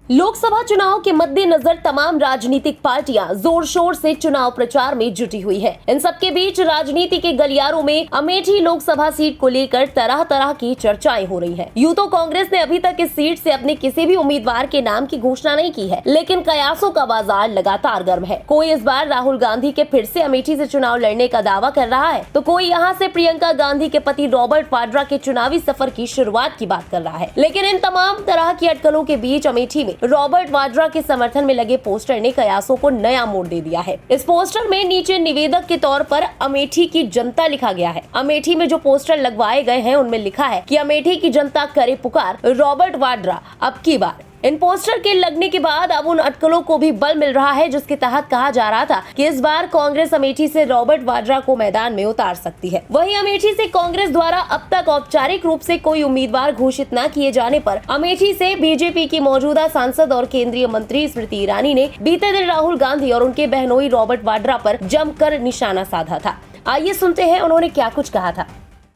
लोकसभा चुनाव के मद्देनजर तमाम राजनीतिक पार्टियां जोर शोर से चुनाव प्रचार में जुटी हुई है। इन सबके बीच राजनीति के गलियारों में अमेठी लोकसभा सीट को लेकर तरह तरह की चर्चाएं हो रही हैं। यूं तो कांग्रेस ने अभी तक इस सीट से अपने किसी भी उम्मीदवार के नाम की घोषणा नहीं की है, लेकिन कयासों का बाजार लगातार गर्म है। कोई इस बार राहुल गांधी के फिर से अमेठी से चुनाव लड़ने का दावा कर रहा है, तो कोई यहाँ से प्रियंका गांधी के पति रॉबर्ट वाड्रा के चुनावी सफर की शुरुआत की बात कर रहा है। लेकिन इन तमाम तरह की अटकलों के बीच अमेठी में रॉबर्ट वाड्रा के समर्थन में लगे पोस्टर ने कयासों को नया मोड़ दे दिया है। इस पोस्टर में नीचे निवेदक के तौर पर अमेठी की जनता लिखा गया है। अमेठी में जो पोस्टर लगवाए गए हैं उनमें लिखा है कि अमेठी की जनता करे पुकार, रॉबर्ट वाड्रा अब की बार। इन पोस्टर के लगने के बाद अब उन अटकलों को भी बल मिल रहा है, जिसके तहत कहा जा रहा था कि इस बार कांग्रेस अमेठी से रॉबर्ट वाड्रा को मैदान में उतार सकती है। वहीं अमेठी से कांग्रेस द्वारा अब तक औपचारिक रूप से कोई उम्मीदवार घोषित न किए जाने पर अमेठी से बीजेपी की मौजूदा सांसद और केंद्रीय मंत्री स्मृति ईरानी ने बीते दिन राहुल गांधी और उनके बहनोई रॉबर्ट वाड्रा पर जमकर निशाना साधा था। आइए सुनते हैं उन्होंने क्या कुछ कहा था।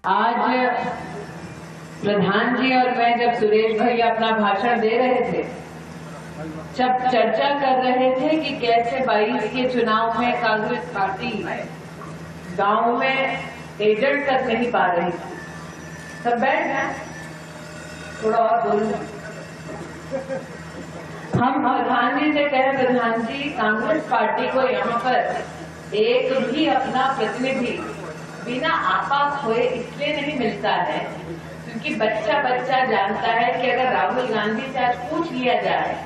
आज प्रधान जी और मैं जब सुरेश भाई अपना भाषण दे रहे थे, जब चर्चा कर रहे थे कि कैसे 22 के चुनाव में कांग्रेस पार्टी गांव में एजेंट तक नहीं पा रही थी, तब बैठ गए थोड़ा और बोलूं। हम प्रधान जी से कहे, प्रधान जी कांग्रेस पार्टी को यहाँ पर एक भी अपना प्रतिनिधि बिना आपा खोए इसलिए नहीं मिलता है क्योंकि बच्चा बच्चा जानता है कि अगर राहुल गांधी से आज पूछ लिया जाए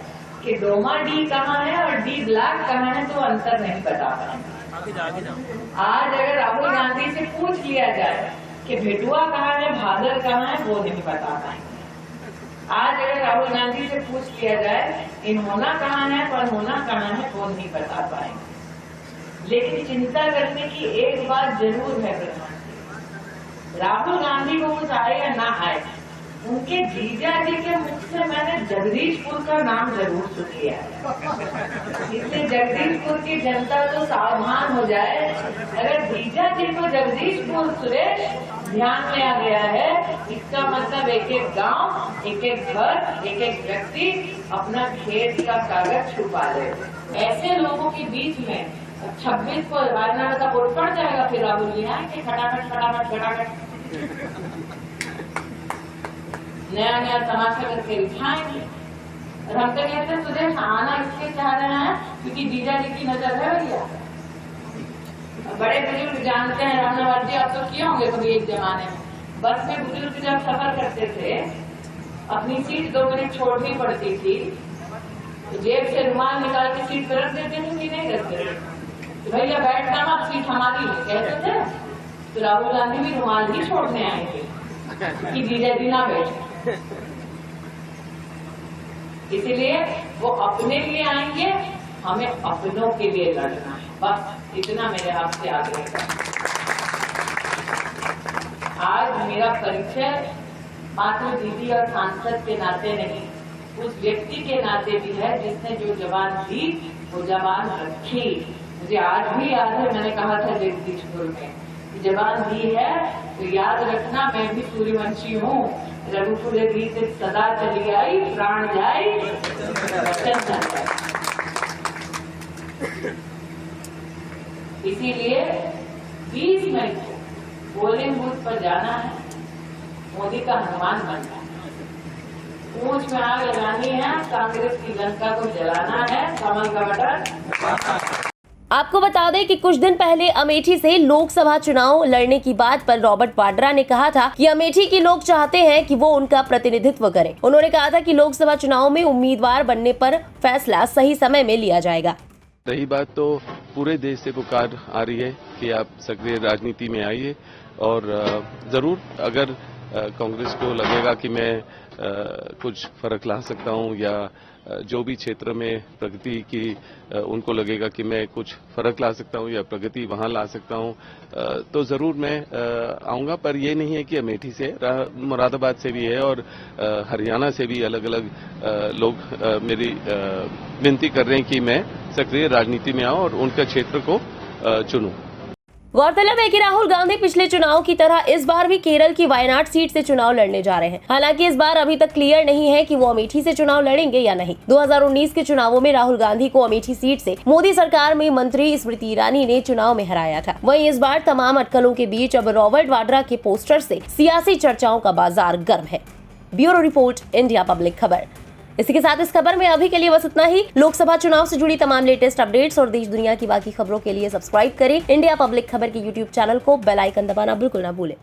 कि डोमा डी कहाँ है और डी ब्लॉक कहाँ है तो अंतर नहीं बता पाएंगे। आज अगर राहुल गांधी से पूछ लिया जाए कि भेटुआ कहाँ है, भादर कहाँ है, वो नहीं बता पाएंगे। आज अगर राहुल गांधी से पूछ लिया जाए इन्होना कहाँ है, परहोना कहाँ है, वो नहीं बता पाएंगे। लेकिन चिंता करने की एक बात जरूर है प्रधान, राहुल गांधी को कुछ आए या ना आए, उनके जीजा जी के मुख से मैंने जगदीशपुर का नाम जरूर सुन लिया है। इसलिए जगदीशपुर की जनता तो सावधान हो जाए। अगर जीजा जी को जगदीशपुर सुरेश ध्यान में आ गया है, इसका मतलब एक एक गांव, एक एक घर, एक एक व्यक्ति अपना खेत का कागज छुपा ले। ऐसे लोगों के बीच में 26 को राजनाथ का वोट पड़ जाएगा, फिर राहुल जी आएंगे खटाखट खटाखट खटाखट नया नया तमाशा करके दिखाएंगे। और हम तो कहते हैं सुदेश आना इसलिए चाह रहे हैं क्योंकि जीजा जी की नजर है भैया। बड़े बुजुर्ग जानते हैं, रामनवार जी आप तो किए होंगे कभी एक जमाने में, बस में बुजुर्ग जब सफर करते थे अपनी सीट 2 मिनट छोड़नी पड़ती थी तो जेब से रुमाल निकाल के सीट पर रख देते थे कि नहीं रखते थे, तो भैया बैठना मत, सीट हमारी है कहते थे। तो राहुल गांधी भी रुमाल ही छोड़ने आएंगे कि जीजा जी ना बैठे, इसलिए वो अपने लिए आएंगे, हमें अपनों के लिए लड़ना है, बस इतना मेरे आपसे आग्रह है। आज मेरा परिचय मात्र दीदी और सांसद के नाते नहीं, उस व्यक्ति के नाते भी है जिसने जो जबान दी वो जबान रखी। मुझे आज भी याद है, मैंने कहा था जगदीशपुर में, जबान दी है तो याद रखना, मैं भी सूर्यवंशी हूँ। रघुकुल गीत सदा चली आई, प्राण जाए चंदन जाए। इसीलिए 20 मई को पोलिंग बूथ पर जाना है, मोदी का हनुमान बनना है, पूंछ में आग लगानी है, कांग्रेस की जनता को जलाना है, कमल का बटन। आपको बता दें कि कुछ दिन पहले अमेठी से लोकसभा चुनाव लड़ने की बात पर रॉबर्ट वाड्रा ने कहा था कि अमेठी के लोग चाहते हैं कि वो उनका प्रतिनिधित्व करें। उन्होंने कहा था कि लोकसभा चुनाव में उम्मीदवार बनने पर फैसला सही समय में लिया जाएगा। रही बात तो पूरे देश से पुकार आ रही है कि आप सक्रिय राजनीति में आइए, और जरूर अगर कांग्रेस को लगेगा कि मैं कुछ फर्क ला सकता हूं या जो भी क्षेत्र में प्रगति की उनको लगेगा कि मैं कुछ फर्क ला सकता हूं या प्रगति वहां ला सकता हूं, तो जरूर मैं आऊंगा। पर ये नहीं है कि अमेठी से, मुरादाबाद से भी है और हरियाणा से भी अलग अलग लोग मेरी विनती कर रहे हैं कि मैं सक्रिय राजनीति में आऊं और उनका क्षेत्र को चुनूं। गौरतलब है कि राहुल गांधी पिछले चुनाव की तरह इस बार भी केरल की वायनाड सीट से चुनाव लड़ने जा रहे हैं। हालांकि इस बार अभी तक क्लियर नहीं है कि वो अमेठी से चुनाव लड़ेंगे या नहीं। 2019 के चुनावों में राहुल गांधी को अमेठी सीट से मोदी सरकार में मंत्री स्मृति ईरानी ने चुनाव में हराया था। वहीं इस बार तमाम अटकलों के बीच अब रॉबर्ट वाड्रा के पोस्टर से सियासी चर्चाओं का बाजार गर्म है। ब्यूरो रिपोर्ट, इंडिया पब्लिक खबर। इसी के साथ इस खबर में अभी के लिए बस इतना ही। लोकसभा चुनाव से जुड़ी तमाम लेटेस्ट अपडेट्स और देश दुनिया की बाकी खबरों के लिए सब्सक्राइब करें इंडिया पब्लिक खबर के यूट्यूब चैनल को। बेल आइकन दबाना बिल्कुल ना भूलें।